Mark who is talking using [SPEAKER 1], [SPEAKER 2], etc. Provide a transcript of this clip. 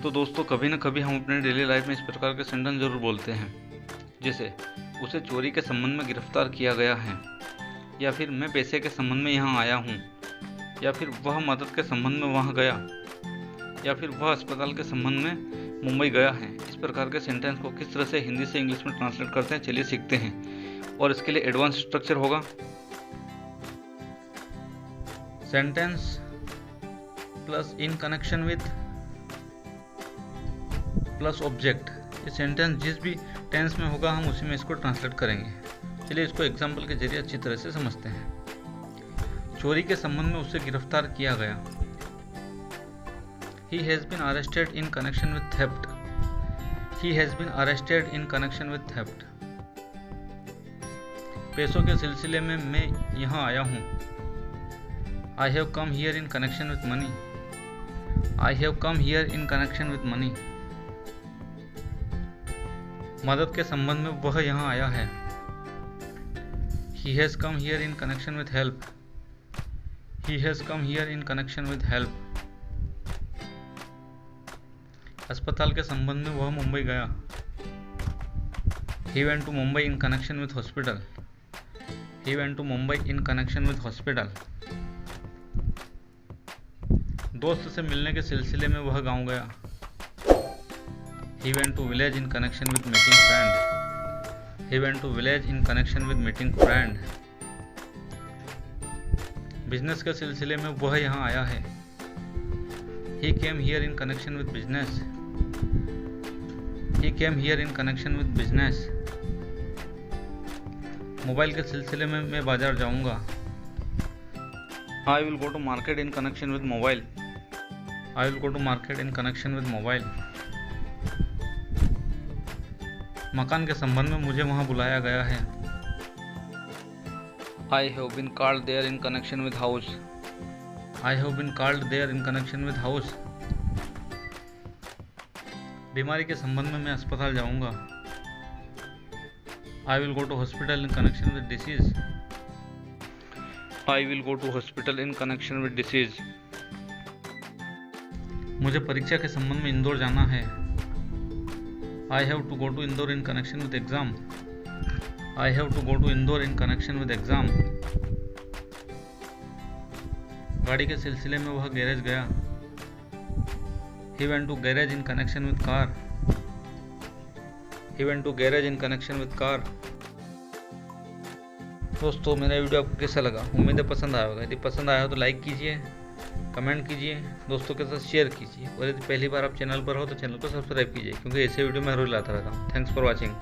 [SPEAKER 1] तो दोस्तों कभी ना कभी हम अपने डेली लाइफ में इस प्रकार के सेंटेंस जरूर बोलते हैं, जैसे उसे चोरी के संबंध में गिरफ्तार किया गया है, या फिर मैं पैसे के संबंध में यहाँ आया हूँ, या फिर वह मदद के संबंध में वहाँ गया, या फिर वह अस्पताल के संबंध में मुंबई गया है। इस प्रकार के सेंटेंस को किस तरह से हिंदी से इंग्लिश में ट्रांसलेट करते हैं, चलिए सीखते हैं। और इसके लिए एडवांस स्ट्रक्चर होगा sentence plus in connection with plus object. ये सेंटेंस जिस भी टेंस में होगा हम उसी में इसको ट्रांसलेट करेंगे। चलिए इसको एग्जाम्पल के जरिए अच्छी तरह से समझते हैं। चोरी के संबंध में उसे गिरफ्तार किया गया। He has been arrested in connection with theft. He has been arrested in connection with theft. पैसों के सिलसिले में मैं यहाँ आया हूँ। I have come here in connection with money. I have come here in connection with money. मदद के संबंध में वह यहाँ आया है। He has come here in connection with help. He has come here in connection with help. अस्पताल के संबंध में वह मुंबई गया। He went to Mumbai in connection with hospital. He went to Mumbai in connection with hospital. दोस्त से मिलने के सिलसिले में वह गांव गया। He went to village in connection with meeting friend. He went to village in connection with meeting friend. Business के सिलसिले में वह यहाँ आया है। He came here in connection with business. He came here in connection with business. Mobile के सिलसिले में मैं बाजार जाऊंगा। I will go to market in connection with mobile. I will go to market in connection with mobile. मकान के संबंध में मुझे वहां बुलाया गया है। I have been called there in connection with house. I have been called there in connection with house. बीमारी के संबंध में मैं अस्पताल जाऊंगा। I will go to hospital in connection with disease. I will go to hospital in connection with disease. मुझे परीक्षा के संबंध में इंदौर जाना है। I have to go to Indore in connection with exam. I have to go to Indore in connection with exam. गाड़ी के सिलसिले में वह गैरेज गया। He went to garage in connection with car. He went to garage in connection with car. दोस्तों मेरा video आपको कैसा लगा? उम्मीद है पसंद आया होगा। यदि पसंद आया हो तो लाइक कीजिए, कमेंट कीजिए, दोस्तों के साथ शेयर कीजिए, और यदि पहली बार आप चैनल पर हो तो चैनल को सब्सक्राइब कीजिए, क्योंकि ऐसे वीडियो मैं रोज लाता रहता हूँ। Thanks for watching.